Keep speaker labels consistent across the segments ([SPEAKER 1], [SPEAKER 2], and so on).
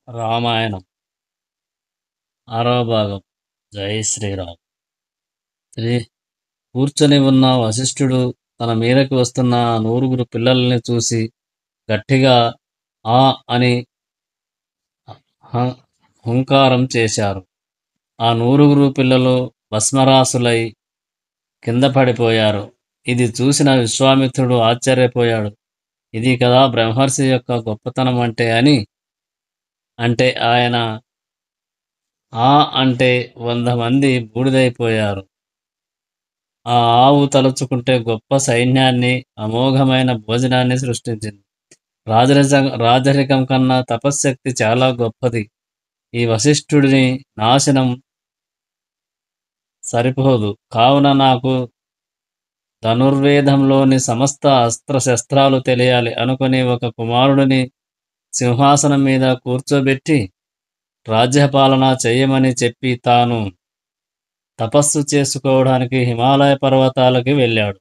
[SPEAKER 1] రామాయణం ఆరవ భాగం. జై శ్రీరామ్. శ్రీ కూర్చొని ఉన్న వశిష్ఠుడు తన మీదకి వస్తున్న ఆ 9 పిల్లల్ని చూసి గట్టిగా ఆ అని హుంకారం చేశారు. ఆ 9 పిల్లలు భస్మరాసులై కింద పడిపోయారు. ఇది చూసిన విశ్వామిత్రుడు ఆశ్చర్యపోయాడు. ఇది కదా బ్రహ్మర్షి యొక్క గొప్పతనం అంటే ఆయన ఆ అంటే 100 మంది బూడిదైపోయారు. ఆ ఆవు తలుచుకుంటే గొప్ప సైన్యాన్ని, అమోఘమైన భోజనాన్ని సృష్టించింది. రాజరికం కన్నా తపశ్శక్తి చాలా గొప్పది. ఈ వశిష్ఠుడిని నాశనం సరిపోదు. కావున నాకు ధనుర్వేదంలోని సమస్త అస్త్రశస్త్రాలు తెలియాలి అనుకుని ఒక కుమారుడిని సింహాసనం మీద కూర్చోబెట్టి రాజ్యపాలన చెయ్యమని చెప్పి తాను తపస్సు చేసుకోవడానికి హిమాలయ పర్వతాలకి వెళ్ళాడు.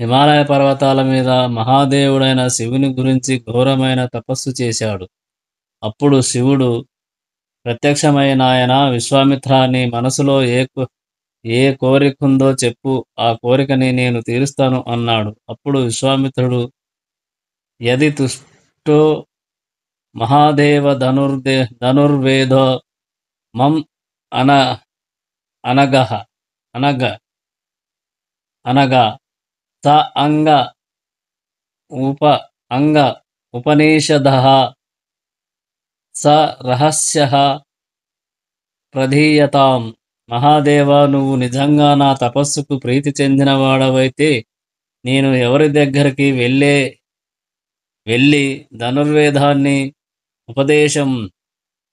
[SPEAKER 1] హిమాలయ పర్వతాల మీద మహాదేవుడైన శివుని గురించి ఘోరమైన తపస్సు చేశాడు. అప్పుడు శివుడు ప్రత్యక్షమైన విశ్వామిత్ర, నీ మనసులో ఏ కోరికుందో చెప్పు, ఆ కోరికని నేను తీరుస్తాను అన్నాడు. అప్పుడు విశ్వామిత్రుడు, యది తుష్టో మహాదేవ ధనుర్వేదో మం అన అనగహ అనగ అనగా స అంగ ఉపనిషదః స రహస్యః ప్రధీయతాం. మహాదేవా, నువ్వు నిజంగా నా తపస్సుకు ప్రీతి చెందినవాడవైతే నేను ఎవరి దగ్గరికి వెళ్ళి ధనుర్వేదాన్ని ఉపదేశం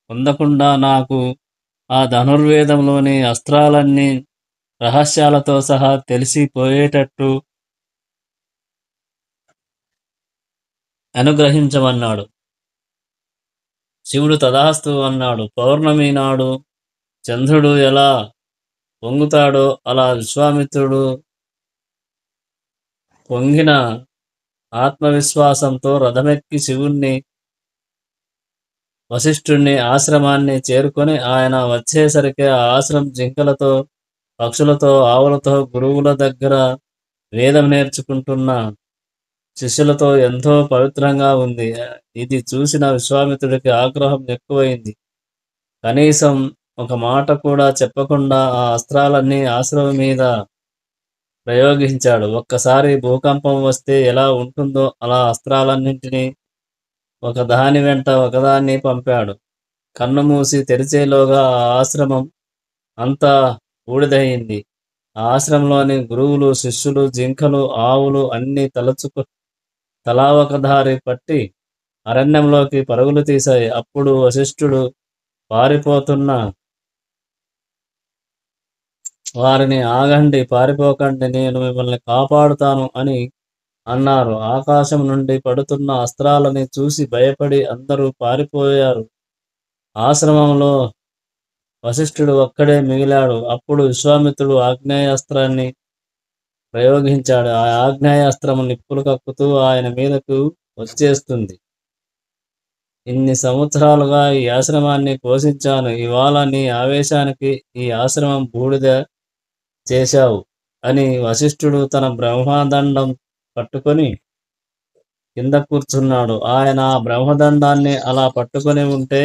[SPEAKER 1] పొందకుండా నాకు ఆ ధనుర్వేదంలోని అస్త్రాలన్నీ రహస్యాలతో సహా తెలిసిపోయేటట్టు అనుగ్రహించమన్నాడు. శివుడు తదాస్తు అన్నాడు. పౌర్ణమి నాడు చంద్రుడు ఎలా పొంగుతాడో అలా విశ్వామిత్రుడు పొంగిన ఆత్మవిశ్వాసంతో రథమెక్కి వశిష్ఠుణ్ణి ఆశ్రమాన్ని చేరుకొని ఆయన వచ్చేసరికి ఆ ఆశ్రమం జింకలతో, పక్షులతో, ఆవులతో, గురువుల దగ్గర వేదం నేర్చుకుంటున్న శిష్యులతో ఎంతో పవిత్రంగా ఉంది. ఇది చూసిన విశ్వామిత్రుడికి ఆగ్రహం ఎక్కువైంది. కనీసం ఒక మాట కూడా చెప్పకుండా ఆ అస్త్రాలన్నీ ఆశ్రమం మీద ప్రయోగించాడు. ఒక్కసారి భూకంపం వస్తే ఎలా ఉంటుందో అలా అస్త్రాలన్నింటినీ ఒకదాని వెంట ఒకదాన్ని పంపాడు. కన్నుమూసి తెరిచేలోగా ఆ ఆశ్రమం అంతా బూడిదయింది. ఆ ఆశ్రమంలోని గురువులు, శిష్యులు, జింకలు, ఆవులు అన్నీ తలా ఒక దారి పట్టి అరణ్యంలోకి పరుగులు తీశాయి. అప్పుడు వశిష్ఠుడు పారిపోతున్న వారిని, ఆగండి, పారిపోకండి, నేను మిమ్మల్ని కాపాడుతాను అని అన్నారు. ఆకాశం నుండి పడుతున్న అస్త్రాలని చూసి భయపడి అందరూ పారిపోయారు. ఆశ్రమంలో వశిష్ఠుడు ఒక్కడే మిగిలాడు. అప్పుడు విశ్వామిత్రుడు ఆగ్నేయాస్త్రాన్ని ప్రయోగించాడు. ఆ ఆగ్నేయాస్త్రం నిప్పులు కక్కుతూ ఆయన మీదకు వచ్చేస్తుంది. ఇన్ని సంవత్సరాలుగా ఈ ఆశ్రమాన్ని పోషించాను. ఇవాళ నీ ఆవేశానికి ఈ ఆశ్రమం బూడిద చేశావు అని వశిష్ఠుడు తన బ్రహ్మదండం పట్టుకొని కింద కూర్చున్నాడు. ఆయన ఆ బ్రహ్మదండాన్ని అలా పట్టుకొని ఉంటే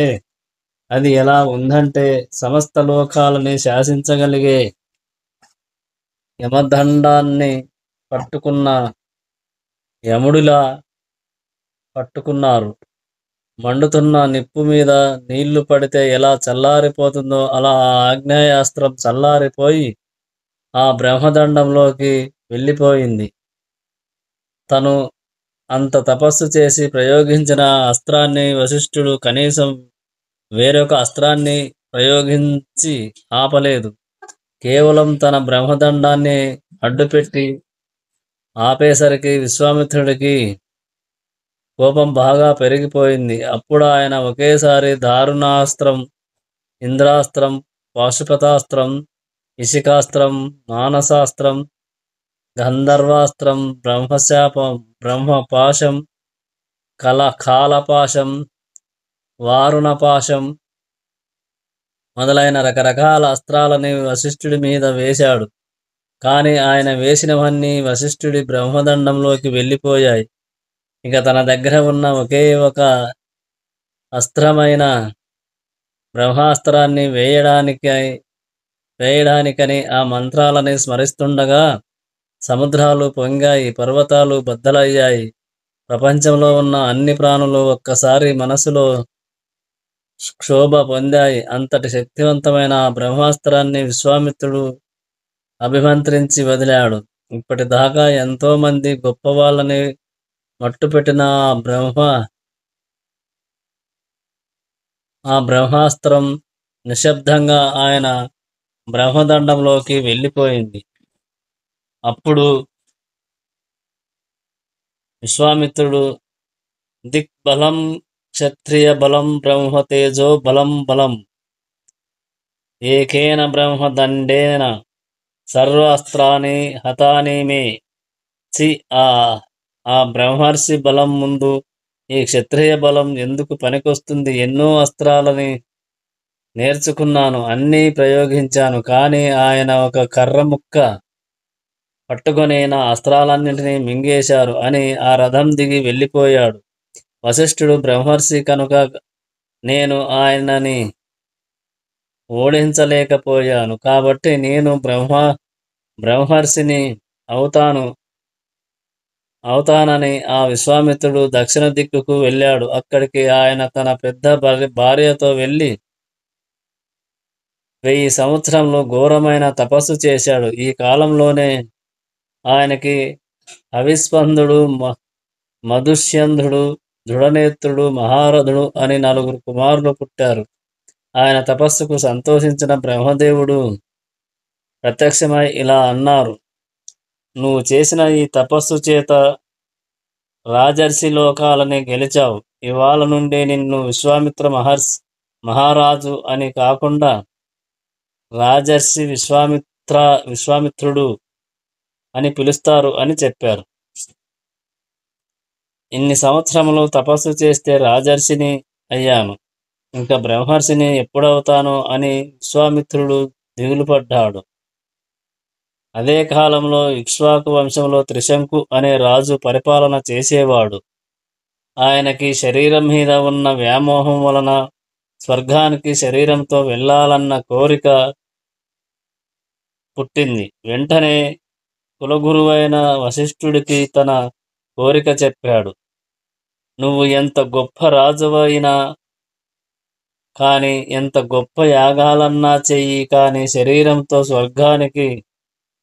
[SPEAKER 1] అది ఎలా ఉందంటే సమస్త లోకాలని శాసించగలిగే యమదండాన్ని పట్టుకున్న యముడిలా పట్టుకున్నారు. మండుతున్న నిప్పు మీద నీళ్లు పడితే ఎలా చల్లారిపోతుందో అలా ఆ ఆగ్నేయాస్త్రం చల్లారిపోయి ఆ బ్రహ్మదండంలోకి వెళ్ళిపోయింది. తను అంత తపస్సు చేసి ప్రయోగించిన అస్త్రాన్ని వశిష్ఠుడు కనీసం వేరొక అస్త్రాన్ని ప్రయోగించి ఆపలేదు. కేవలం తన బ్రహ్మదండాన్ని అడ్డుపెట్టి ఆపేసరికి విశ్వామిత్రుడికి కోపం బాగా పెరిగిపోయింది. అప్పుడు ఆయన ఒకేసారి దారుణాస్త్రం, ఇంద్రాస్త్రం, పాశుపతాస్త్రం, ఇషికాస్త్రం, మానసాస్త్రం, గంధర్వాస్త్రం, బ్రహ్మపాశం, కాలపాశం, వారుణపాశం మొదలైన రకరకాల అస్త్రాలని వశిష్ఠుడి మీద వేశాడు. కాని ఆయన వేసినవన్నీ వశిష్ఠుడి బ్రహ్మదండంలోకి వెళ్ళిపోయాయి. ఇక తన దగ్గర ఉన్న ఒకే ఒక అస్త్రమైన బ్రహ్మాస్త్రాన్ని వేయడానికని ఆ మంత్రాలని స్మరిస్తుండగా సముద్రాలు పొంగాయి, పర్వతాలు బద్దలయ్యాయి. ప్రపంచంలో ఉన్న అన్ని ప్రాణులు ఒక్కసారి మనసులో క్షోభ పొందాయి. అంతటి శక్తివంతమైన ఆ బ్రహ్మాస్త్రాన్ని విశ్వామిత్రుడు అభిమంత్రించి వదిలాడు. ఇప్పటిదాకా ఎంతోమంది గొప్పవాళ్ళని మట్టుపెట్టిన ఆ బ్రహ్మాస్త్రం నిశ్శబ్దంగా ఆయన బ్రహ్మదండంలోకి వెళ్ళిపోయింది. అప్పుడు విశ్వామిత్రుడు దిక్బలం క్షత్రియ బలం బ్రహ్మ తేజో బలం బలం ఏకేన బ్రహ్మదండేన సర్వాస్త్రాని హతాని మే చి ఆ ఆ బ్రహ్మర్షి బలం ముందు ఈ క్షత్రియ బలం ఎందుకు పనికొస్తుంది? ఎన్నో అస్త్రాలని నేర్చుకున్నాను, అన్నీ ప్రయోగించాను. కానీ ఆయన ఒక కర్ర ముక్క పట్టుకొని నా అస్త్రాలన్నింటినీ మింగేశారు అని ఆ రథం దిగి వెళ్ళిపోయాడు. వశిష్ఠుడు బ్రహ్మర్షి కనుక నేను ఆయనని ఓడించలేకపోయాను. కాబట్టి నేను బ్రహ్మర్షిని అవుతానని ఆ విశ్వామిత్రుడు దక్షిణ దిక్కుకు వెళ్ళాడు. అక్కడికి ఆయన తన పెద్ద భార్యతో వెళ్ళి 1000 సంవత్సరంలో ఘోరమైన తపస్సు చేశాడు. ఈ కాలంలోనే ఆయనకి అవిస్పందుడు, మధుష్యంధుడు, దృఢనేత్రుడు, మహారథుడు అని 4 కుమారులు పుట్టారు. ఆయన తపస్సుకు సంతోషించిన బ్రహ్మదేవుడు ప్రత్యక్షమై ఇలా అన్నారు: నువ్వు చేసిన ఈ తపస్సు చేత రాజర్షి లోకాలని గెలిచావు. ఇవాళ నుండి నిన్ను మహారాజు అని కాకుండా రాజర్షి విశ్వామిత్రుడు అని పిలుస్తారు అని చెప్పారు. ఇన్ని సంవత్సరములు తపస్సు చేస్తే రాజర్షిని అయ్యాను, ఇంకా బ్రహ్మర్షిని ఎప్పుడవుతానో అని విశ్వామిత్రుడు దిగులు పడ్డాడు. అదే కాలంలో ఇక్ష్వాకు వంశంలో త్రిశంకు అనే రాజు పరిపాలన చేసేవాడు. ఆయనకి శరీరం మీద ఉన్న వ్యామోహం వలన స్వర్గానికి శరీరంతో వెళ్ళాలన్న కోరిక పుట్టింది. వెంటనే కులగురువైన వశిష్ఠుడికి తన కోరిక చెప్పాడు. నువ్వు ఎంత గొప్ప రాజువైనా కానీ, ఎంత గొప్ప యాగాలన్నా చెయ్యి కానీ, శరీరంతో స్వర్గానికి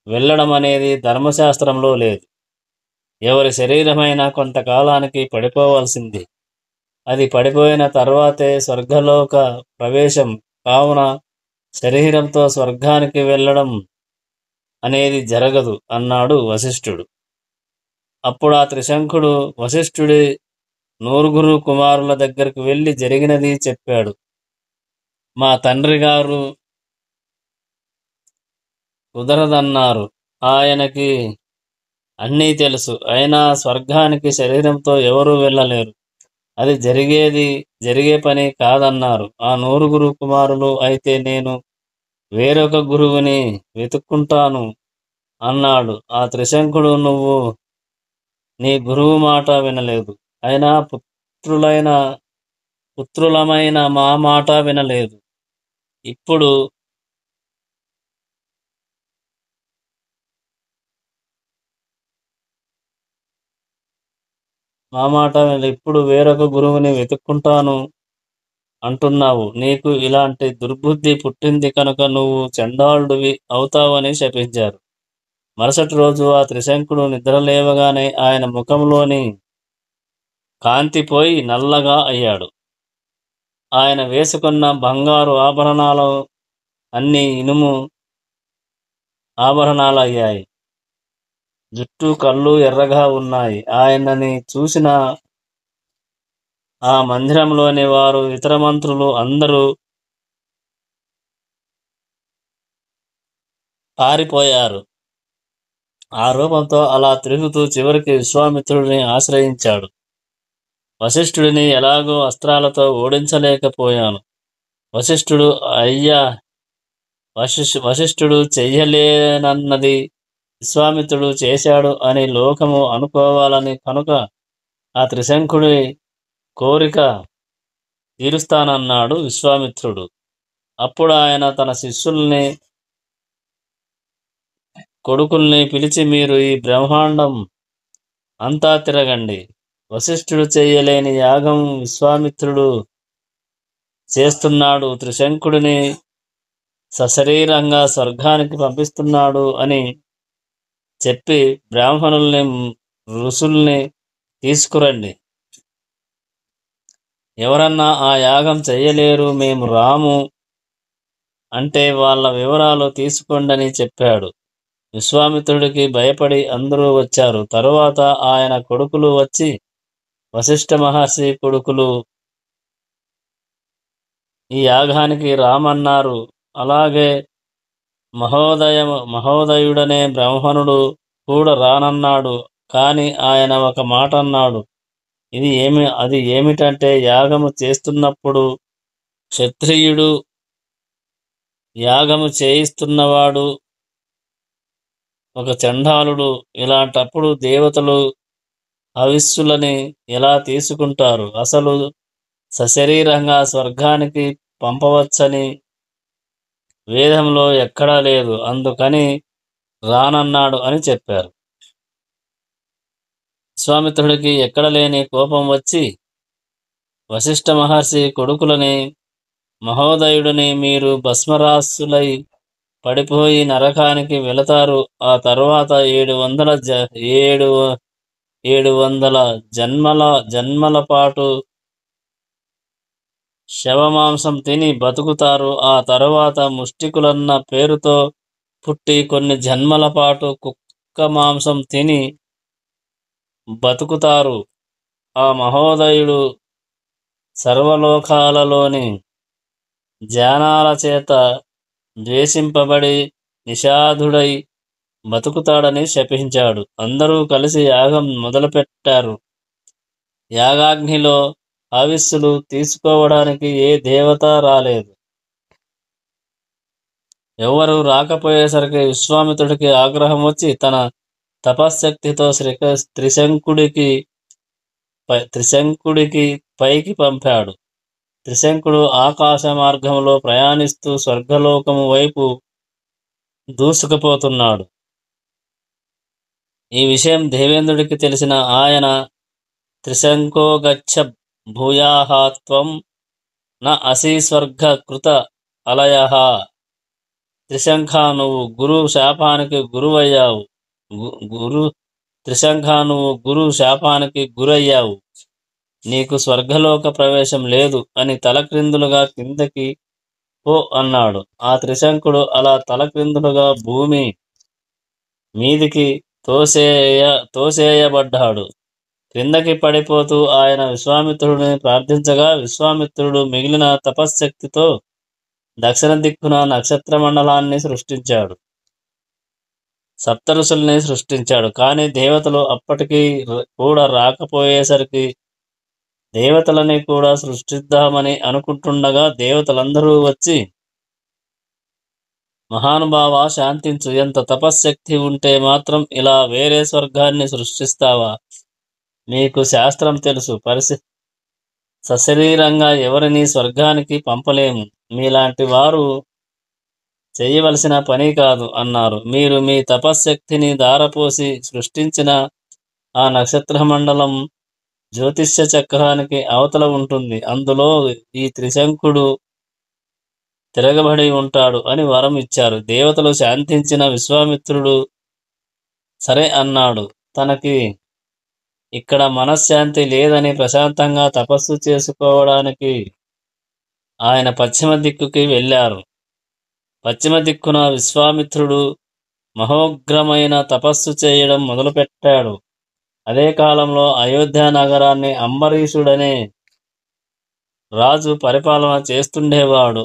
[SPEAKER 1] వెళ్ళడం అనేది ధర్మశాస్త్రంలో లేదు. ఎవరి శరీరమైనా కొంతకాలానికి పడిపోవలసింది. అది పడిపోయిన తర్వాతే స్వర్గలోక ప్రవేశం. కావున శరీరంతో స్వర్గానికి వెళ్ళడం అనేది జరగదు అన్నాడు వశిష్ఠుడు. అప్పుడు ఆ త్రిశంకుడు వశిష్ఠుడి 9 కుమారుల దగ్గరికి వెళ్ళి జరిగినది చెప్పాడు. మా తండ్రి గారు కుదరదన్నారు. ఆయనకి అన్నీ తెలుసు. అయినా స్వర్గానికి శరీరంతో ఎవరూ వెళ్ళలేరు. అది జరిగే పని కాదన్నారు. ఆ 9 కుమారులు అయితే నేను వేరొక గురువుని వెతుక్కుంటాను అన్నాడు. ఆ త్రిశంకుడు నువ్వు నీ గురువు మాట వినలేదు. అయినా పుత్రులమైన మా మాట వినలేదు. ఇప్పుడు ఇప్పుడు వేరొక గురువుని వెతుక్కుంటాను అంటున్నావు. నీకు ఇలాంటి దుర్బుద్ధి పుట్టింది కనుక నువ్వు చండాలుడివి అవుతావని శపించారు. మరుసటి రోజు ఆ త్రిశంకుడు నిద్రలేవగానే ఆయన ముఖంలోని కాంతి పోయి నల్లగా అయ్యాడు. ఆయన వేసుకున్న బంగారు ఆభరణాలు అన్నీ ఇనుము ఆభరణాలయ్యాయి. జుట్టు కళ్ళు ఎర్రగా ఉన్నాయి. ఆయనని చూసిన ఆ మందిరంలోని వారు, ఇతర మంత్రులు అందరూ పారిపోయారు. ఆ రూపంతో అలా తిరుగుతూ చివరికి విశ్వామిత్రుడిని ఆశ్రయించాడు. వశిష్ఠుడిని ఎలాగో అస్త్రాలతో ఓడించలేకపోయాను. వశిష్ఠుడు అయ్యా వశిష్ఠుడు చెయ్యలేనన్నది విశ్వామిత్రుడు చేశాడు అని లోకము అనుకోవాలని కనుక ఆ త్రిశంకుడి కోరిక తీరుస్తానన్నాడు విశ్వామిత్రుడు. అప్పుడు ఆయన తన శిష్యుల్ని కొడుకుల్ని పిలిచి, మీరు ఈ బ్రహ్మాండం అంతా తిరగండి. వశిష్ఠుడు చేయలేని యాగం విశ్వామిత్రుడు చేస్తున్నాడు, త్రిశంకుడిని సశరీరంగా స్వర్గానికి పంపిస్తున్నాడు అని చెప్పి బ్రాహ్మణుల్ని ఋషుల్ని తీసుకురండి. ఎవరన్నా ఆ యాగం చెయ్యలేరు, మేము రాము అంటే వాళ్ళ వివరాలు తీసుకోండని చెప్పాడు. విశ్వామిత్రుడికి భయపడి అందరూ వచ్చారు. తరువాత ఆయన కొడుకులు వచ్చి వశిష్ఠ మహర్షి కొడుకులు ఈ యాగానికి రామన్నారు. అలాగే మహోదయుడనే బ్రాహ్మణుడు కూడా రానన్నాడు. కానీ ఆయన ఒక మాట అన్నాడు. అది ఏమిటంటే, యాగము చేస్తున్నప్పుడు క్షత్రియుడు, యాగము చేయిస్తున్నవాడు ఒక చండాలుడు. ఇలాంటప్పుడు దేవతలు హవిస్సులని ఎలా తీసుకుంటారు? అసలు సశరీరంగా స్వర్గానికి పంపవచ్చని వేదంలో ఎక్కడా లేదు, అందుకని రానన్నాడు అని చెప్పారు. విశ్వామిత్రుడికి ఎక్కడ లేని కోపం వచ్చి వశిష్ఠ మహర్షి కొడుకులని, మహోదయుడిని మీరు భస్మరాసులై పడిపోయి నరకానికి వెళతారు. ఆ తరువాత 700 జన్మల పాటు శవమాంసం తిని బతుకుతారు. ఆ తరువాత ముష్టికులన్న పేరుతో పుట్టి కొన్ని జన్మల పాటు కుక్క మాంసం తిని బతుకుతారు. ఆ మహోదయుడు సర్వలోకాలలోని జ్ఞానాల చేత ద్వేషింపబడి నిషాధుడై బతుకుతాడని శపించాడు. అందరూ కలిసి యాగం మొదలుపెట్టారు. యాగాగ్నిలో ఆవిస్సులు తీసుకోవడానికి ఏ దేవత రాలేదు. ఎవరు రాకపోయేసరికి విశ్వామిత్రుడికి ఆగ్రహం వచ్చి తన తపశ్శక్తితో త్రిశంకుడికి పైకి పంపాడు. త్రిశంకుడు ఆకాశ మార్గంలో ప్రయాణిస్తూ స్వర్గలోకము వైపు దూసుకుపోతున్నాడు. ఈ విషయం దేవేంద్రుడికి తెలిసిన ఆయన, త్రిశంకో గచ్చ భూయాః త్వం న అసి స్వర్గ కృత అలయః. త్రిశంఖ, నువ్వు గురు శాపానికి గురయ్యావు. నీకు స్వర్గలోక ప్రవేశం లేదు అని తలక్రిందులుగా కిందకి పో అన్నాడు. ఆ త్రిశంకుడు అలా తలక్రిందులుగా భూమి మీదికి తోసేయబడ్డాడు. క్రిందకి పడిపోతూ ఆయన విశ్వామిత్రుడిని ప్రార్థించగా విశ్వామిత్రుడు మిగిలిన తపశ్శక్తితో దక్షిణ దిక్కున నక్షత్ర మండలాన్ని సృష్టించాడు, సప్తఋషుల్ని సృష్టించాడు. కానీ దేవతలు అప్పటికి కూడా రాకపోయేసరికి దేవతలని కూడా సృష్టిద్దామని అనుకుంటుండగా దేవతలందరూ వచ్చి, మహానుభావ శాంతించు, ఎంత తపశ్శక్తి ఉంటే మాత్రం ఇలా వేరే స్వర్గాన్ని సృష్టిస్తావా? నీకు శాస్త్రం తెలుసు, సశరీరంగా ఎవరిని స్వర్గానికి పంపలేము. మీలాంటి వారు చేయవలసిన పని కాదు అన్నారు. మీరు మీ తపశ్శక్తిని ధారపోసి సృష్టించిన ఆ నక్షత్ర మండలం జ్యోతిష్య చక్రానికి అవతల ఉంటుంది. అందులో ఈ త్రిశంకుడు తిరగబడి ఉంటాడు అని వరం ఇచ్చారు. దేవతలు శాంతించిన విశ్వామిత్రుడు సరే అన్నాడు. తనకి ఇక్కడ మనశ్శాంతి లేదని ప్రశాంతంగా తపస్సు చేసుకోవడానికి ఆయన పశ్చిమ దిక్కుకి వెళ్ళారు. పశ్చిమ దిక్కున విశ్వామిత్రుడు మహోగ్రమైన తపస్సు చేయడం మొదలుపెట్టాడు. అదే కాలంలో అయోధ్య నగరాన్ని అంబరీషుడనే రాజు పరిపాలన చేస్తుండేవాడు.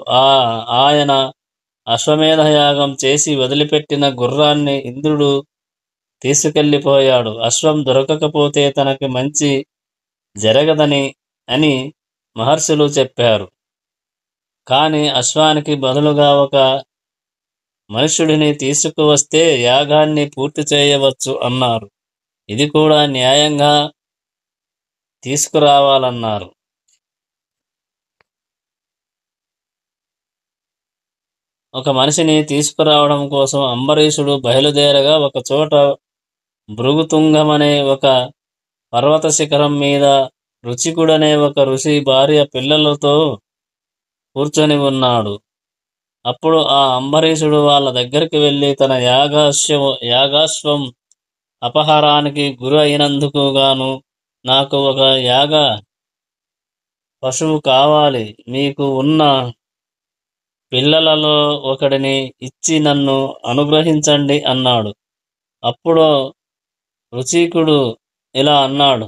[SPEAKER 1] ఆయన అశ్వమేధ యాగం చేసి వదిలిపెట్టిన గుర్రాన్ని ఇంద్రుడు తీసుకెళ్ళిపోయాడు. అశ్వం దొరకకపోతే తనకి మంచి జరగదని అని మహర్షులు చెప్పారు. కాని అశ్వానికి బదులుగా ఒక మనుష్యుడిని తీసుకువస్తే యాగాన్ని పూర్తి చేయవచ్చు అన్నారు. ఇది కూడా న్యాయంగా తీసుకురావాలన్నారు. ఒక మనిషిని తీసుకురావడం కోసం అంబరీషుడు బయలుదేరగా ఒకచోట భృగుతుంగమనే ఒక పర్వత శిఖరం మీద రుచికుడనే ఒక ఋషి భార్య పిల్లలతో కూర్చొని ఉన్నాడు. అప్పుడు ఆ అంబరీషుడు వాళ్ళ దగ్గరికి వెళ్ళి తన యాగాశ్వం అపహారానికి గురి అయినందుకు గాను నాకు ఒక యాగ పశువు కావాలి, మీకు ఉన్న పిల్లలలో ఒకడిని ఇచ్చి నన్ను అనుగ్రహించండి అన్నాడు. అప్పుడు రుచికుడు ఇలా అన్నాడు,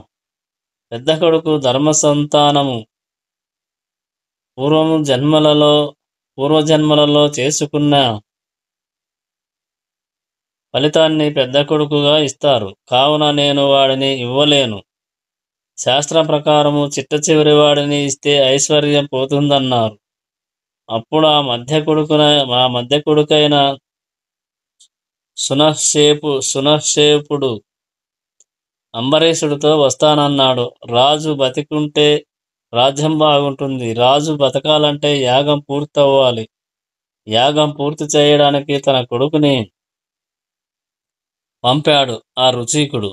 [SPEAKER 1] పెద్ద కొడుకు ధర్మ సంతానము పూర్వజన్మలలో చేసుకున్న ఫలితాన్ని పెద్ద కొడుకుగా ఇస్తారు, కావున నేను వాడిని ఇవ్వలేను. శాస్త్రం ప్రకారము చిట్ట చివరి వాడిని ఇస్తే ఐశ్వర్యం పోతుందన్నారు. అప్పుడు మా మధ్య కొడుకైన సునహ్సేపుడు అంబరీషుడితో వస్తానన్నాడు. రాజు బతికుంటే రాజ్యం బాగుంటుంది. రాజు బతకాలంటే యాగం పూర్తవ్వాలి. యాగం పూర్తి చేయడానికి తన కొడుకుని పంపాడు ఆ రుచికుడు.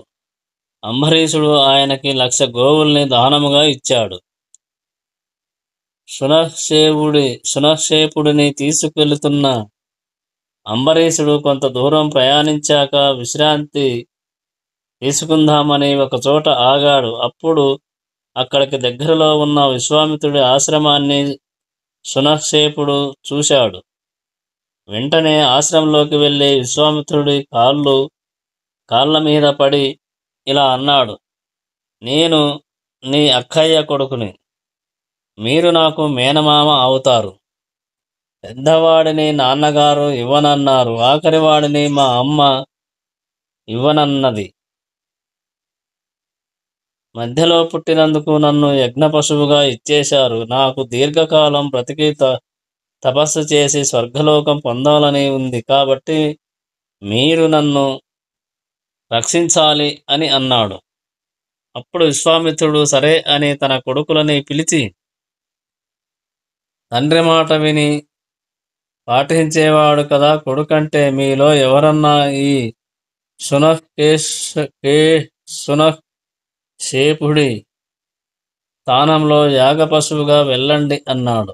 [SPEAKER 1] అంబరీషుడు ఆయనకి 1,00,000 గోవుల్ని దానముగా ఇచ్చాడు. సునహ్సేపుడిని తీసుకెళుతున్న అంబరీషుడు కొంత దూరం ప్రయాణించాక విశ్రాంతి తీసుకుందామని ఒక చోట ఆగాడు. అప్పుడు అక్కడికి దగ్గరలో ఉన్న విశ్వామిత్రుడి ఆశ్రమాన్ని సునహ్సేపుడు చూశాడు. వెంటనే ఆశ్రమంలోకి వెళ్ళి విశ్వామిత్రుడి కాళ్ళ మీద పడి ఇలా అన్నాడు, నేను నీ అక్కయ్య కొడుకుని, మీరు నాకు మేనమామ అవుతారు. పెద్దవాడిని నాన్నగారు ఇవ్వనన్నారు, ఆఖరివాడిని మా అమ్మ ఇవ్వనన్నది. మధ్యలో పుట్టినందుకు నన్ను యజ్ఞ పశువుగా ఇచ్చేశారు. నాకు దీర్ఘకాలం బ్రతికి తపస్సు చేసి స్వర్గలోకం పొందాలని ఉంది, కాబట్టి మీరు నన్ను రక్షించాలి అని అన్నాడు. అప్పుడు విశ్వామిత్రుడు సరే అని తన కొడుకులని పిలిచి, తండ్రి మాట విని పాటించేవాడు కదా కొడుకంటే, మీలో ఎవరన్నా ఈ సునహ్సేపుడి స్థానంలో యాగ పశువుగా వెళ్ళండి అన్నాడు.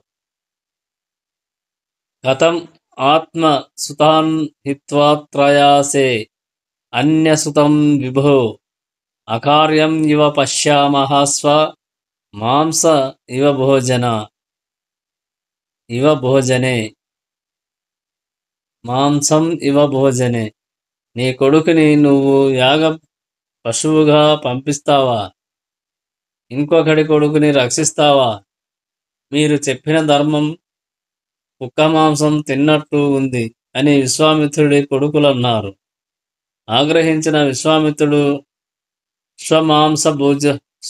[SPEAKER 1] కథం ఆత్మ సుతాన్ హిత్వా త్రయాసే అన్యసుతం విభో అకార్యం ఇవ పశ్యామః స్వ మాంస ఇవ భోజనే మాంసం ఇవ భోజనే. నీ కొడుకుని నువ్వు యాగ పశువుగా పంపిస్తావా? ఇంకొకడి కొడుకుని రక్షిస్తావా? మీరు చెప్పిన ధర్మం కుక్క మాంసం తిన్నట్టు ఉంది అని విశ్వామిత్రుడి కొడుకులన్నారు. ఆగ్రహించిన విశ్వామిత్రుడు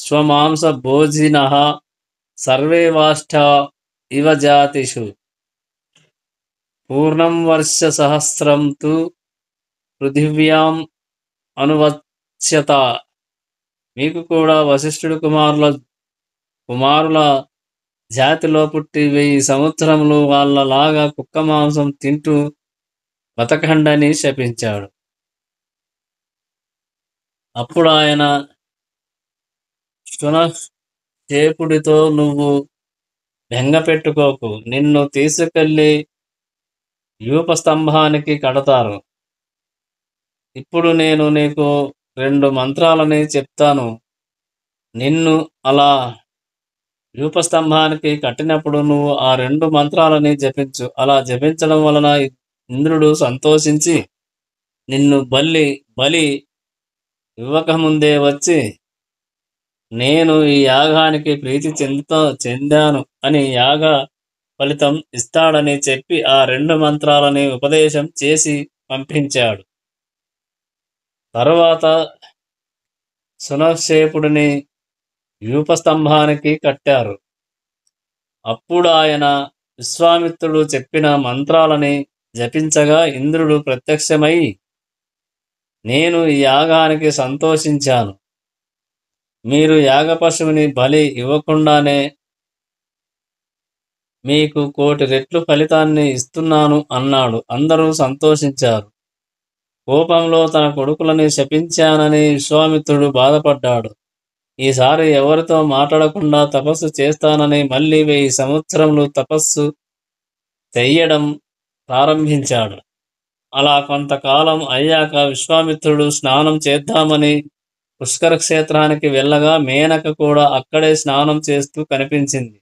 [SPEAKER 1] స్వమాంస భోజినః సర్వే వాష్ట ఇవ జాతిషు పూర్ణం వర్ష సహస్రం తు పృథివ్యాం అనువచ్యత. మీకు కూడా వశిష్ఠుడి కుమారుల జాతిలో పుట్టి 1000 సంవత్సరములు వాళ్ళలాగా కుక్క మాంసం తింటూ బతకండని శపించాడు. అప్పుడు ఆయన సునహ్సేపుడితో, నువ్వు బెంగ పెట్టుకోకు, నిన్ను తీసుకెళ్లి యూపస్తంభానికి కడతారు. ఇప్పుడు నేను నీకు 2 మంత్రాలని చెప్తాను. నిన్ను అలా యూపస్తంభానికి కట్టినప్పుడు నువ్వు ఆ 2 మంత్రాలని జపించు. అలా జపించడం వలన ఇంద్రుడు సంతోషించి నిన్ను బలి ఇవ్వకముందే వచ్చి, నేను ఈ యాగానికి ప్రీతి చెందాను అని యాగ ఫలితం ఇస్తాడని చెప్పి ఆ 2 మంత్రాలని ఉపదేశం చేసి పంపించాడు. తరువాత సునహ్సేపుడిని యూపస్తంభానికి కట్టారు. అప్పుడాయన విశ్వామిత్రుడు చెప్పిన మంత్రాలని జపించగా ఇంద్రుడు ప్రత్యక్షమై, నేను ఈ యాగానికి సంతోషించాను. మీరు యాగ పశువుని బలి ఇవ్వకుండానే మీకు 1,000,000 రెట్లు ఫలితాన్ని ఇస్తున్నాను అన్నాడు. అందరూ సంతోషించారు. కోపంలో తన కొడుకులని శపించానని విశ్వామిత్రుడు బాధపడ్డాడు. ఈసారి ఎవరితో మాట్లాడకుండా తపస్సు చేస్తానని మళ్ళీ 1000 సంవత్సరములు తపస్సు చెయ్యడం ప్రారంభించాడు. అలా కొంతకాలం అయ్యాక విశ్వామిత్రుడు స్నానం చేద్దామని పుష్కర క్షేత్రానికి వెళ్ళగా మేనక కూడా అక్కడే స్నానం చేస్తూ కనిపించింది.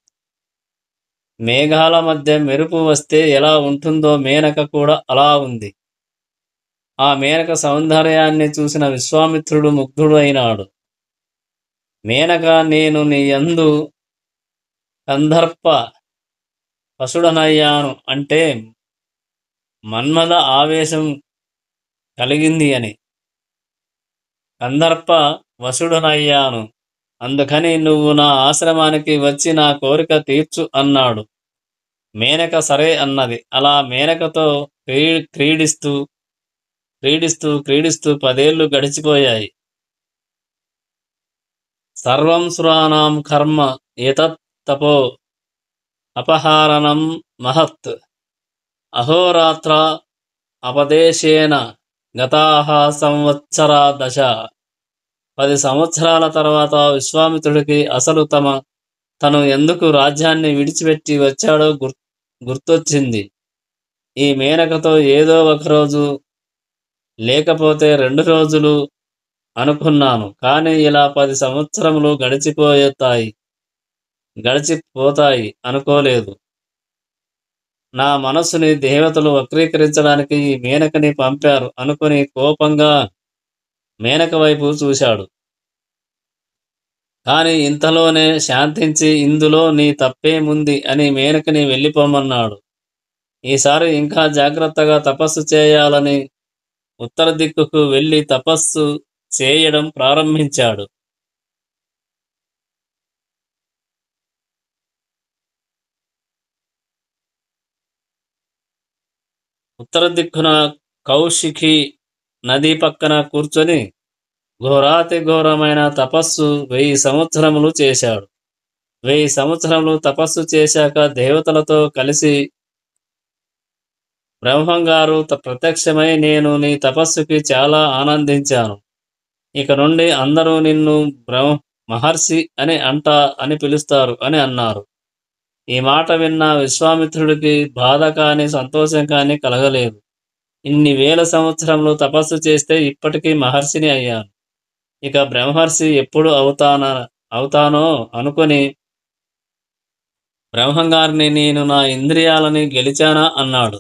[SPEAKER 1] మేఘాల మధ్య మెరుపు వస్తే ఎలా ఉంటుందో మేనక కూడా అలా ఉంది. ఆ మేనక సౌందర్యాన్ని చూసిన విశ్వామిత్రుడు ముగ్ధుడు అయినాడు. మేనక, నేను నీ యందు కందర్ప వశుడనయ్యాను అంటే మన్మథ ఆవేశం కలిగింది అని. కందర్ప వశుడనయ్యాను, అందుకని నువ్వు నా ఆశ్రమానికి వచ్చి నా కోరిక తీర్చు అన్నాడు. మేనక సరే అన్నది. అలా మేనకతో క్రీడిస్తూ క్రీడిస్తూ క్రీడిస్తూ 10 ఏళ్లు గడిచిపోయాయి. సర్వం సురాణం కర్మ ఏతత్ తపో అపహారణం మహత్ అహోరాత్ర అపదేశేన గతాః సంవత్సరా దశ. 10 సంవత్సరాల తర్వాత విశ్వామిత్రుడికి అసలు తను ఎందుకు రాజ్యాన్ని విడిచిపెట్టి వచ్చాడో గుర్తొచ్చింది. ఈ మేనకతో ఏదో ఒకరోజు లేకపోతే 2 రోజులు అనుకున్నాను, కానీ ఇలా 10 సంవత్సరములు గడిచిపోతాయి అనుకోలేదు. నా మనస్సుని దేవతలు వక్రీకరించడానికి ఈ మేనకని పంపారు అనుకుని కోపంగా మేనక వైపు చూశాడు. కానీ ఇంతలోనే శాంతించి, ఇందులో నీ తప్పేముంది అని మేనకని వెళ్ళిపోమన్నాడు. ఈసారి ఇంకా జాగ్రత్తగా తపస్సు చేయాలని ఉత్తర దిక్కుకు వెళ్ళి తపస్సు చేయడం ప్రారంభించాడు. ఉత్తర దిక్కున కౌశికి నది పక్కన కూర్చొని ఘోరాతి ఘోరమైన తపస్సు 1000 సంవత్సరములు చేశాడు. 1000 సంవత్సరములు తపస్సు చేశాక దేవతలతో కలిసి బ్రహ్మంగారు ప్రత్యక్షమై, నేను నీ తపస్సుకి చాలా ఆనందించాను. ఇక నుండి అందరూ నిన్ను మహర్షి అని పిలుస్తారు అని అన్నారు. ఈ మాట విన్న విశ్వామిత్రుడికి బాధ కానీ సంతోషం కానీ కలగలేదు. ఇన్ని వేల సంవత్సరములు తపస్సు చేస్తే ఇప్పటికీ మహర్షిని అయ్యాను, ఇక బ్రహ్మర్షి ఎప్పుడు అవుతానో అనుకుని బ్రహ్మంగారిని, నేను నా ఇంద్రియాలని గెలిచానా అన్నాడు.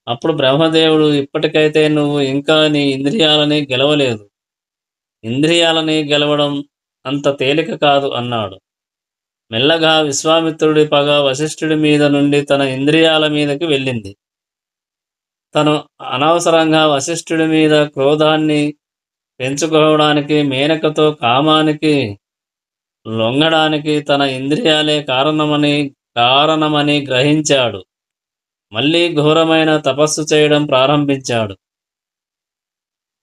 [SPEAKER 1] అప్పుడు బ్రహ్మదేవుడు, ఇప్పటికైతే నువ్వు ఇంకా నీ ఇంద్రియాలని గెలవలేదు. ఇంద్రియాలని గెలవడం అంత తేలిక కాదు అన్నాడు. మెల్లగా విశ్వామిత్రుడి పగ వశిష్ఠుడి మీద నుండి తన ఇంద్రియాల మీదకి వెళ్ళింది. తను అనవసరంగా వశిష్ఠుడి మీద క్రోధాన్ని పెంచుకోవడానికి, మేనకతో కామానికి లొంగడానికి తన ఇంద్రియాలే కారణమని గ్రహించాడు. మళ్ళీ ఘోరమైన తపస్సు చేయడం ప్రారంభించాడు.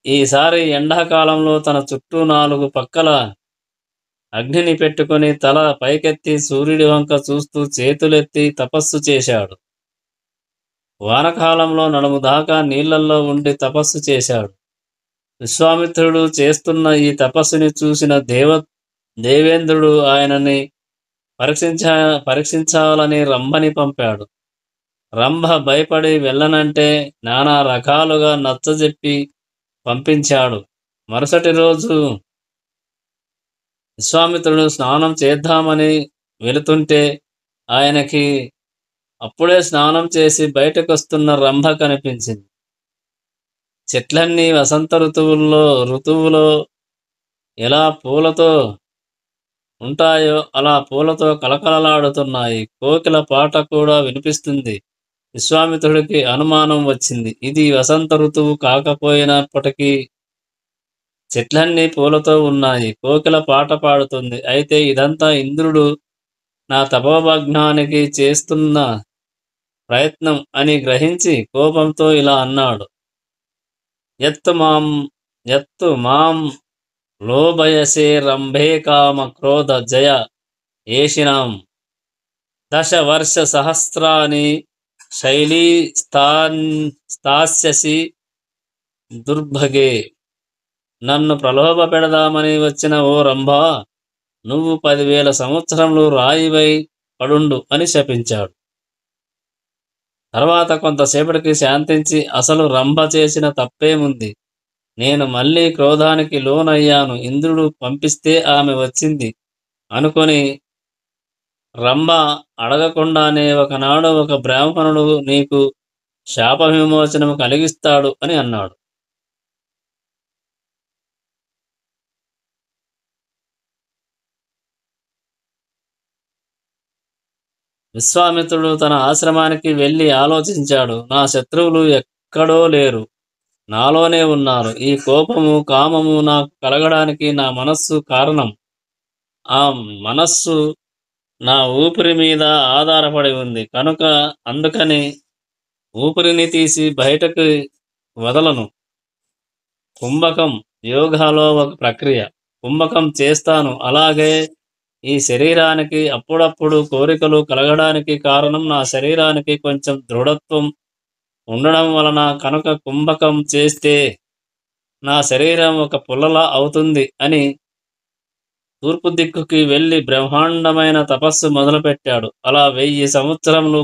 [SPEAKER 1] ఈసారి ఎండాకాలంలో తన చుట్టూ 4 పక్కల అగ్నిని పెట్టుకుని తల పైకెత్తి సూర్యుడి వంక చూస్తూ చేతులెత్తి తపస్సు చేశాడు. వానకాలంలో నడుము దాకా నీళ్లల్లో ఉండి తపస్సు చేశాడు. విశ్వామిత్రుడు చేస్తున్న ఈ తపస్సుని చూసిన దేవేంద్రుడు ఆయనని పరీక్షించాలని రంభని పంపాడు. రంభ భయపడి వెళ్ళనంటే నానా రకాలుగా నచ్చజెప్పి పంపించాడు. మరుసటి రోజు విశ్వామిత్రుడు స్నానం చేద్దామని వెళుతుంటే ఆయనకి అప్పుడే స్నానం చేసి బయటకొస్తున్న రంభ కనిపించింది. చెట్లన్నీ వసంత ఋతువులో ఎలా పూలతో ఉంటాయో అలా పూలతో కలకలలాడుతున్నాయి. కోకిల పాట కూడా వినిపిస్తుంది. విశ్వామిత్రుడికి అనుమానం వచ్చింది. ఇది వసంత ఋతువు కాకపోయినప్పటికీ చెట్లన్నీ పూలతో ఉన్నాయి. కోకిల పాట పాడుతుంది. అయితే ఇదంతా ఇంద్రుడు నా తపోభగ్నానికి చేస్తున్న ప్రయత్నం అని గ్రహించి కోపంతో ఇలా అన్నాడు. ఎత్తు మాం ఎత్తు మాం లోభయసే రంభే కామ క్రోధ జయ ఏషినాం దశవర్ష సహస్రాని శైలీ స్థాస్యసి దుర్భగే. నన్ను ప్రలోభ పెడదామని వచ్చిన ఓ రంభా, నువ్వు 10,000 సంవత్సరములు రాయివై పడుండు అని శపించాడు. తర్వాత కొంతసేపటికి శాంతించి, అసలు రంభ చేసిన తప్పేముంది, నేను మళ్ళీ క్రోధానికి లోనయ్యాను, ఇంద్రుడు పంపిస్తే ఆమె వచ్చింది అనుకొని, రంభ అడగకుండానే ఒకనాడు ఒక బ్రాహ్మణుడు నీకు శాప విమోచనము కలిగిస్తాడు అని అన్నాడు. విశ్వామిత్రుడు తన ఆశ్రమానికి వెళ్ళి ఆలోచించాడు. నా శత్రువులు ఎక్కడో లేరు, నాలోనే ఉన్నారు. ఈ కోపము కామము నాకు కలగడానికి నా మనస్సు కారణం. ఆ మనస్సు నా ఊపిరి మీద ఆధారపడి ఉంది కనుక అందుకని ఊపిరిని తీసి బయటకు వదలను. కుంభకం యోగాలో ఒక ప్రక్రియ. కుంభకం చేస్తాను. అలాగే ఈ శరీరానికి అప్పుడప్పుడు కోరికలు కలగడానికి కారణం నా శరీరానికి కొంచెం దృఢత్వం ఉండడం వలన. కనుక కుంభకం చేస్తే నా శరీరం ఒక పుల్లలా అవుతుంది అని తూర్పు దిక్కుకి వెళ్ళి బ్రహ్మాండమైన తపస్సు మొదలుపెట్టాడు. అలా 1000 సంవత్సరములు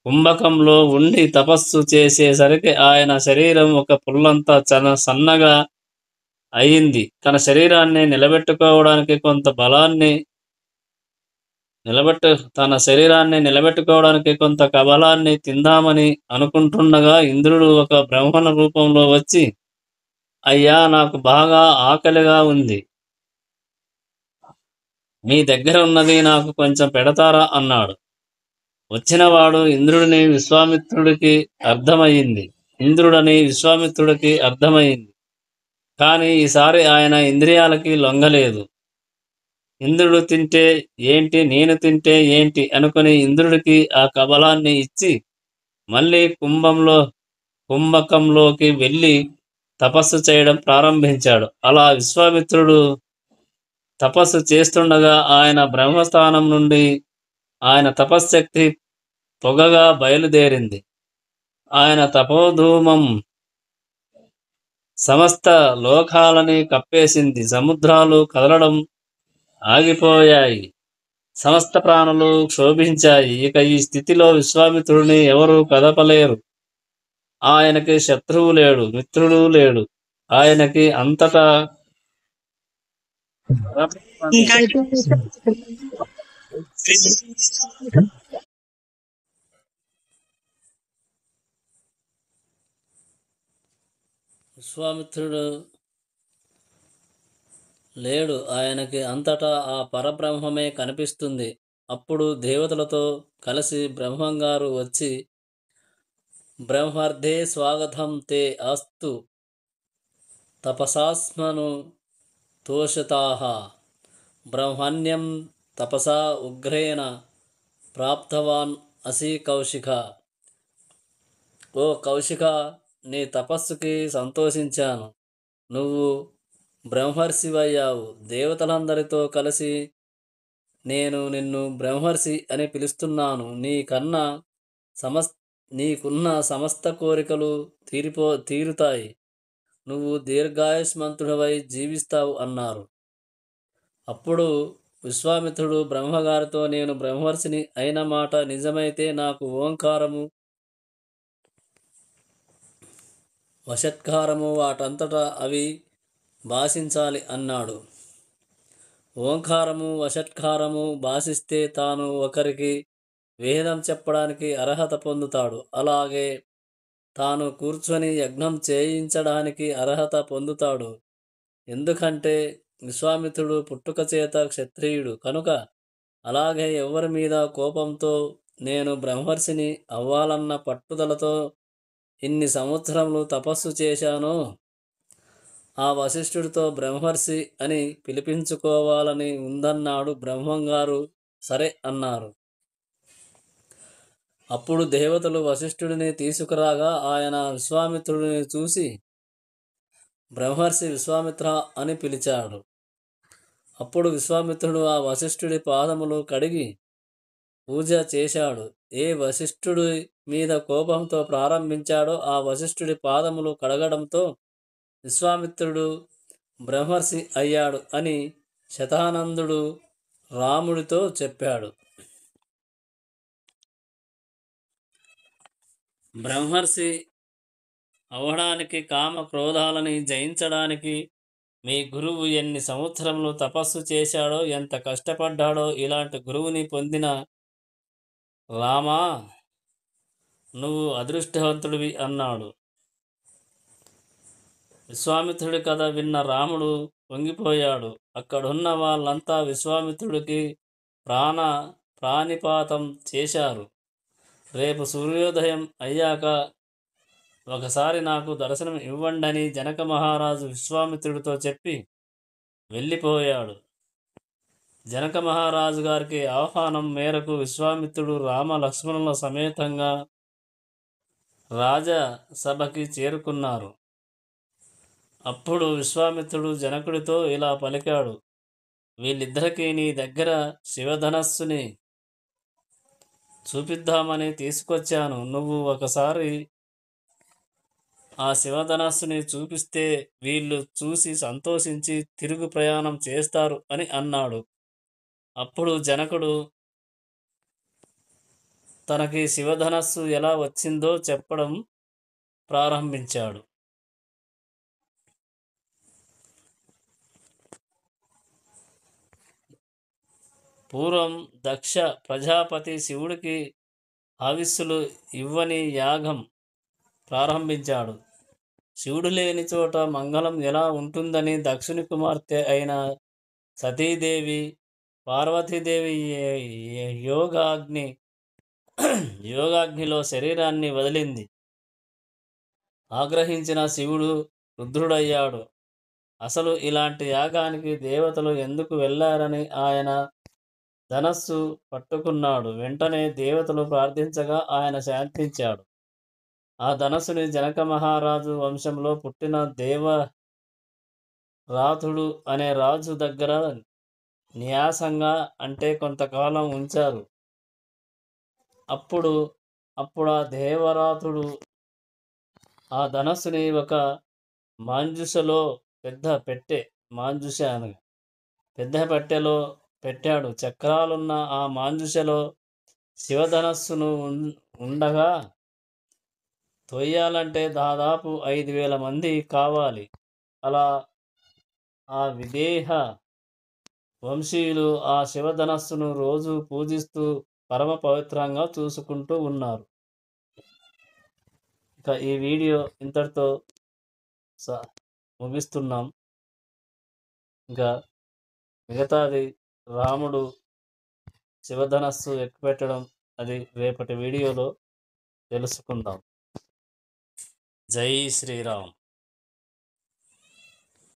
[SPEAKER 1] కుంభకంలో ఉండి తపస్సు చేసేసరికి ఆయన శరీరం ఒక పుల్లంతా సన్నగా అయింది. తన శరీరాన్ని నిలబెట్టుకోవడానికి కొంత కబలాన్ని తిందామని అనుకుంటుండగా ఇంద్రుడు ఒక బ్రాహ్మణ రూపంలో వచ్చి, అయ్యా, నాకు బాగా ఆకలిగా ఉంది, మీ దగ్గర ఉన్నది నాకు కొంచెం పెడతారా అన్నాడు. వచ్చినవాడు ఇంద్రుడని విశ్వామిత్రుడికి అర్థమయ్యింది. కానీ ఈసారి ఆయన ఇంద్రియాలకి లొంగలేదు. ఇంద్రుడు తింటే ఏంటి, నేను తింటే ఏంటి అనుకుని ఇంద్రుడికి ఆ కబలాన్ని ఇచ్చి మళ్ళీ కుంభకంలోకి వెళ్ళి తపస్సు చేయడం ప్రారంభించాడు. అలా విశ్వామిత్రుడు తపస్సు చేస్తుండగా ఆయన బ్రహ్మస్థానం నుండి ఆయన తపశ్శక్తి పొగగా బయలుదేరింది. ఆయన తపోధూమం సమస్త లోకాలని కప్పేసింది. సముద్రాలు కదలడం ఆగిపోయాయి. సమస్త ప్రాణులు క్షోభించాయి. ఇక ఈ స్థితిలో విశ్వామిత్రుడిని ఎవరూ కదపలేరు. ఆయనకి శత్రువు లేడు, మిత్రుడు లేడు. ఆయనకి అంతటా విశ్వామిత్రుడు లేడు. ఆయనకి అంతటా ఆ పరబ్రహ్మమే కనిపిస్తుంది. అప్పుడు దేవతలతో కలిసి బ్రహ్మంగారు వచ్చి, బ్రహ్మార్థే స్వాగతం తే అస్తు తపసాస్మను తోషితాః బ్రహ్మణ్యం తపసా ఉగ్రేణ ప్రాప్తవాన్ అసి కౌశిక. ఓ కౌశిక, నీ తపస్సుకి సంతోషించాను. నువ్వు బ్రహ్మర్షివయ్యావు. దేవతలందరితో కలిసి నేను నిన్ను బ్రహ్మర్షి అని పిలుస్తున్నాను. నీకున్న సమస్త కోరికలు తీరుతాయి. నువ్వు దీర్ఘాయుష్మంతుడవై జీవిస్తావు అన్నారు. అప్పుడు విశ్వామిత్రుడు బ్రహ్మగారితో, నేను బ్రహ్మర్షిని అయిన మాట నిజమైతే నాకు ఓంకారము, వషట్కారము వాటంతటా అవి భాషించాలి అన్నాడు. ఓంకారము, వషట్కారము భాషిస్తే తాను ఒకరికి వేదం చెప్పడానికి అర్హత పొందుతాడు. అలాగే తాను కూర్చొని యజ్ఞం చేయించడానికి అర్హత పొందుతాడు. ఎందుకంటే విశ్వామిత్రుడు పుట్టుక చేత క్షత్రియుడు కనుక. అలాగే ఎవరి మీద కోపంతో నేను బ్రహ్మర్షిని అవ్వాలన్న పట్టుదలతో ఇన్ని సంవత్సరములు తపస్సు చేశానో ఆ వశిష్ఠుడితో బ్రహ్మర్షి అని పిలిపించుకోవాలని ఉందన్నాడు. బ్రహ్మంగారు సరే అన్నారు. అప్పుడు దేవతలు వశిష్ఠుడిని తీసుకురాగా ఆయన విశ్వామిత్రుడిని చూసి బ్రహ్మర్షి విశ్వామిత్ర అని పిలిచాడు. అప్పుడు విశ్వామిత్రుడు ఆ వశిష్ఠుడి పాదములు కడిగి పూజ చేశాడు. ఏ వశిష్ఠుడి మీద కోపంతో ప్రారంభించాడో ఆ వశిష్ఠుడి పాదములు కడగడంతో విశ్వామిత్రుడు బ్రహ్మర్షి అయ్యాడు అని శతానందుడు రాముడితో చెప్పాడు. బ్రహ్మర్షి అవడానికి, కామ క్రోధాలని జయించడానికి మీ గురువు ఎన్ని సంవత్సరములు తపస్సు చేశాడో, ఎంత కష్టపడ్డాడో ఇలాంటి గురువుని పొందిన రామా నువ్వు అదృష్టవంతుడివి అన్నాడు. విశ్వామిత్రుడి కథ విన్న రాముడు పొంగిపోయాడు. అక్కడున్న వాళ్ళంతా విశ్వామిత్రుడికి ప్రాణిపాతం చేశారు. రేపు సూర్యోదయం అయ్యాక ఒకసారి నాకు దర్శనం ఇవ్వండని జనక మహారాజు విశ్వామిత్రుడితో చెప్పి వెళ్ళిపోయాడు. జనక మహారాజు గారికి ఆహ్వానం మేరకు విశ్వామిత్రుడు రామ లక్ష్మణుల సమేతంగా రాజసభకి చేరుకున్నారు. అప్పుడు విశ్వామిత్రుడు జనకుడితో ఇలా పలికాడు. వీళ్ళిద్దరికీ నీ దగ్గర శివధనస్సుని చూపిద్దామని తీసుకొచ్చాను. నువ్వు ఒకసారి ఆ శివధనస్సుని చూపిస్తే వీళ్ళు చూసి సంతోషించి తిరుగు ప్రయాణం చేస్తారు అని అన్నాడు. అప్పుడు జనకుడు తనకి శివధనస్సు ఎలా వచ్చిందో చెప్పడం ప్రారంభించాడు. పూర్వం దక్ష ప్రజాపతి శివుడికి ఆవిస్సులు ఇవ్వని యాగం ప్రారంభించాడు. శివుడు లేని చోట మంగళం ఎలా ఉంటుందని దక్షుని కుమార్తె అయిన సతీదేవి పార్వతీదేవి యోగాగ్నిలో శరీరాన్ని వదిలింది. ఆగ్రహించిన శివుడు రుద్రుడయ్యాడు. అసలు ఇలాంటి యాగానికి దేవతలు ఎందుకు వెళ్ళారని ఆయన ధనస్సు పట్టుకున్నాడు. వెంటనే దేవతలు ప్రార్థించగా ఆయన శాంతించాడు. ఆ ధనస్సుని జనక మహారాజు వంశంలో పుట్టిన దేవరాతుడు అనే రాజు దగ్గర న్యాసంగా అంటే కొంతకాలం ఉంచారు. అప్పుడు ఆ దేవరాతుడు ఆ ధనస్సుని ఒక మాంజుషలో పెద్ద పెట్టెలో పెట్టాడు. చక్రాలున్న ఆ మాంజుషలో శివధనస్సును ఉండగా తొయ్యాలంటే దాదాపు 5,000 మంది కావాలి. అలా ఆ విదేహ వంశీయులు ఆ శివధనస్సును రోజు పూజిస్తూ పరమ పవిత్రంగా చూసుకుంటూ ఉన్నారు. ఇక ఈ వీడియో ఇంతటితో ముగిస్తున్నాం. ఇంకా మిగతాది రాముడు శివధనస్సు ఎక్కుపెట్టడం అది రేపటి వీడియోలో తెలుసుకుందాం. జై శ్రీరామ్.